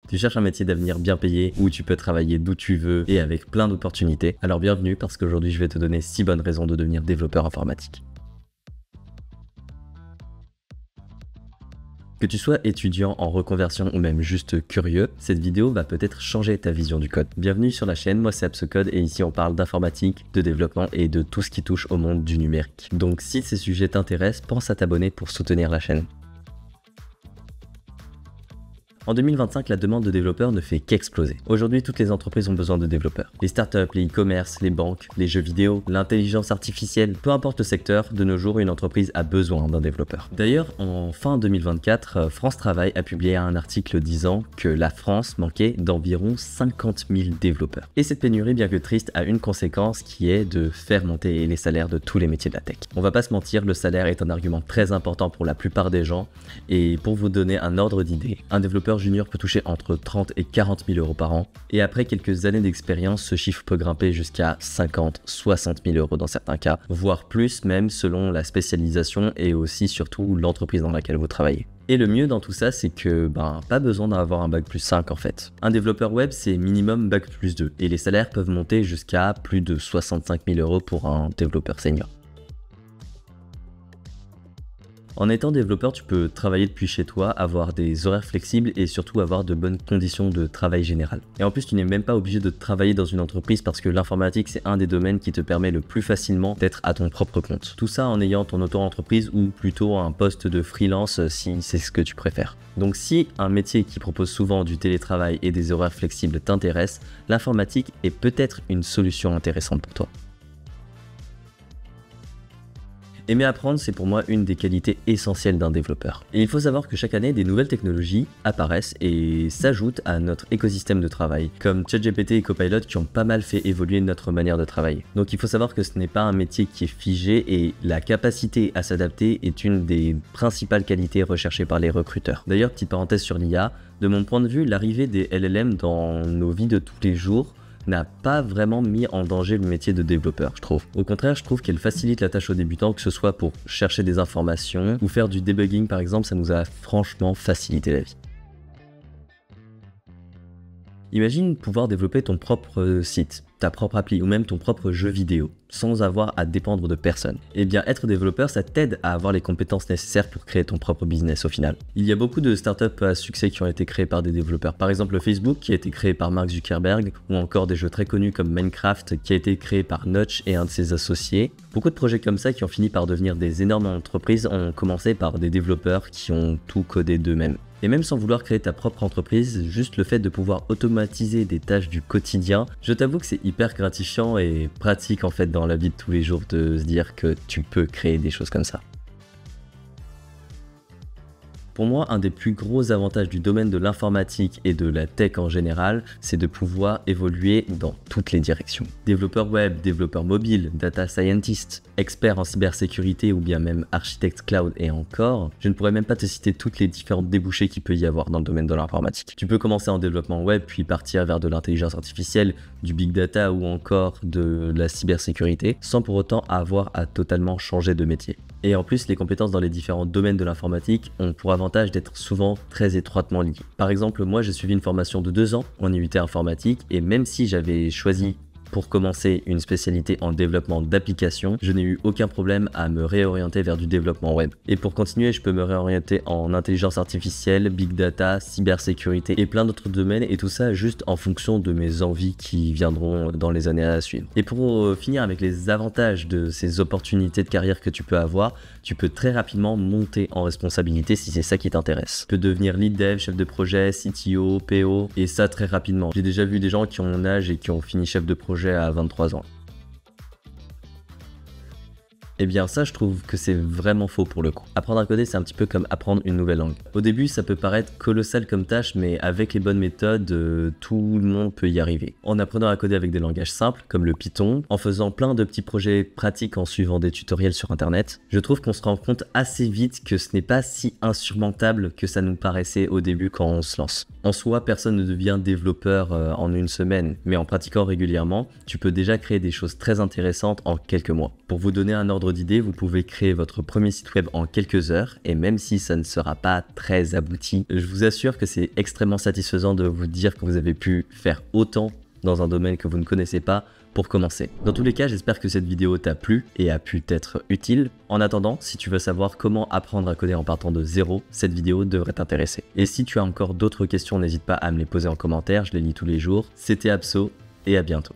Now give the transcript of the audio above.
Tu cherches un métier d'avenir bien payé où tu peux travailler d'où tu veux et avec plein d'opportunités? Alors bienvenue parce qu'aujourd'hui je vais te donner 6 bonnes raisons de devenir développeur informatique. Que tu sois étudiant en reconversion ou même juste curieux, cette vidéo va peut-être changer ta vision du code. Bienvenue sur la chaîne, moi c'est Absecode et ici on parle d'informatique, de développement et de tout ce qui touche au monde du numérique. Donc si ces sujets t'intéressent, pense à t'abonner pour soutenir la chaîne. En 2025, la demande de développeurs ne fait qu'exploser. Aujourd'hui, toutes les entreprises ont besoin de développeurs. Les startups, les e-commerce, les banques, les jeux vidéo, l'intelligence artificielle, peu importe le secteur, de nos jours, une entreprise a besoin d'un développeur. D'ailleurs, en fin 2024, France Travail a publié un article disant que la France manquait d'environ 50 000 développeurs. Et cette pénurie, bien que triste, a une conséquence qui est de faire monter les salaires de tous les métiers de la tech. On va pas se mentir, le salaire est un argument très important pour la plupart des gens. Et pour vous donner un ordre d'idée, un développeur junior peut toucher entre 30 et 40 000 euros par an, et après quelques années d'expérience, ce chiffre peut grimper jusqu'à 50, 60 000 euros dans certains cas, voire plus même selon la spécialisation et aussi surtout l'entreprise dans laquelle vous travaillez. Et le mieux dans tout ça, c'est que pas besoin d'avoir un bac plus 5 en fait. Un développeur web, c'est minimum bac plus 2, et les salaires peuvent monter jusqu'à plus de 65 000 euros pour un développeur senior. En étant développeur, tu peux travailler depuis chez toi, avoir des horaires flexibles et surtout avoir de bonnes conditions de travail général. Et en plus, tu n'es même pas obligé de travailler dans une entreprise parce que l'informatique, c'est un des domaines qui te permet le plus facilement d'être à ton propre compte. Tout ça en ayant ton auto-entreprise ou plutôt un poste de freelance si c'est ce que tu préfères. Donc si un métier qui propose souvent du télétravail et des horaires flexibles t'intéresse, l'informatique est peut-être une solution intéressante pour toi. Aimer apprendre, c'est pour moi une des qualités essentielles d'un développeur. Et il faut savoir que chaque année, des nouvelles technologies apparaissent et s'ajoutent à notre écosystème de travail, comme ChatGPT et Copilot qui ont pas mal fait évoluer notre manière de travailler. Donc il faut savoir que ce n'est pas un métier qui est figé et la capacité à s'adapter est une des principales qualités recherchées par les recruteurs. D'ailleurs, petite parenthèse sur l'IA, de mon point de vue, l'arrivée des LLM dans nos vies de tous les jours n'a pas vraiment mis en danger le métier de développeur, je trouve. Au contraire, je trouve qu'elle facilite la tâche aux débutants, que ce soit pour chercher des informations ou faire du debugging par exemple, ça nous a franchement facilité la vie. Imagine pouvoir développer ton propre site, ta propre appli ou même ton propre jeu vidéo, sans avoir à dépendre de personne. Et bien être développeur, ça t'aide à avoir les compétences nécessaires pour créer ton propre business au final. Il y a beaucoup de startups à succès qui ont été créées par des développeurs. Par exemple Facebook qui a été créé par Mark Zuckerberg, ou encore des jeux très connus comme Minecraft qui a été créé par Notch et un de ses associés. Beaucoup de projets comme ça qui ont fini par devenir des énormes entreprises ont commencé par des développeurs qui ont tout codé d'eux-mêmes. Et même sans vouloir créer ta propre entreprise, juste le fait de pouvoir automatiser des tâches du quotidien, je t'avoue que c'est hyper gratifiant et pratique en fait dans la vie de tous les jours de se dire que tu peux créer des choses comme ça. Pour moi, un des plus gros avantages du domaine de l'informatique et de la tech en général, c'est de pouvoir évoluer dans toutes les directions. Développeur web, développeur mobile, data scientist, expert en cybersécurité ou bien même architecte cloud et encore, je ne pourrais même pas te citer toutes les différentes débouchés qu'il peut y avoir dans le domaine de l'informatique. Tu peux commencer en développement web puis partir vers de l'intelligence artificielle, du big data ou encore de la cybersécurité sans pour autant avoir à totalement changer de métier. Et en plus, les compétences dans les différents domaines de l'informatique ont pour avantage d'être souvent très étroitement liées. Par exemple, moi j'ai suivi une formation de 2 ans en IUT informatique et même si j'avais choisi pour commencer une spécialité en développement d'applications, je n'ai eu aucun problème à me réorienter vers du développement web. Et pour continuer, je peux me réorienter en intelligence artificielle, big data, cybersécurité et plein d'autres domaines et tout ça juste en fonction de mes envies qui viendront dans les années à suivre. Et pour finir avec les avantages de ces opportunités de carrière que tu peux avoir, tu peux très rapidement monter en responsabilité si c'est ça qui t'intéresse. Tu peux devenir lead dev, chef de projet, CTO, PO et ça très rapidement. J'ai déjà vu des gens qui ont mon âge et qui ont fini chef de projet à 23 ans. Eh bien ça je trouve que c'est vraiment faux pour le coup. Apprendre à coder c'est un petit peu comme apprendre une nouvelle langue. Au début ça peut paraître colossal comme tâche mais avec les bonnes méthodes tout le monde peut y arriver. En apprenant à coder avec des langages simples comme le Python, en faisant plein de petits projets pratiques en suivant des tutoriels sur internet, je trouve qu'on se rend compte assez vite que ce n'est pas si insurmontable que ça nous paraissait au début quand on se lance. En soi personne ne devient développeur en une semaine mais en pratiquant régulièrement tu peux déjà créer des choses très intéressantes en quelques mois. Pour vous donner un ordre ordre d'idée, vous pouvez créer votre premier site web en quelques heures et même si ça ne sera pas très abouti, je vous assure que c'est extrêmement satisfaisant de vous dire que vous avez pu faire autant dans un domaine que vous ne connaissez pas pour commencer. Dans tous les cas, j'espère que cette vidéo t'a plu et a pu t'être utile. En attendant, si tu veux savoir comment apprendre à coder en partant de zéro, cette vidéo devrait t'intéresser. Et si tu as encore d'autres questions, n'hésite pas à me les poser en commentaire, je les lis tous les jours. C'était Abso et à bientôt.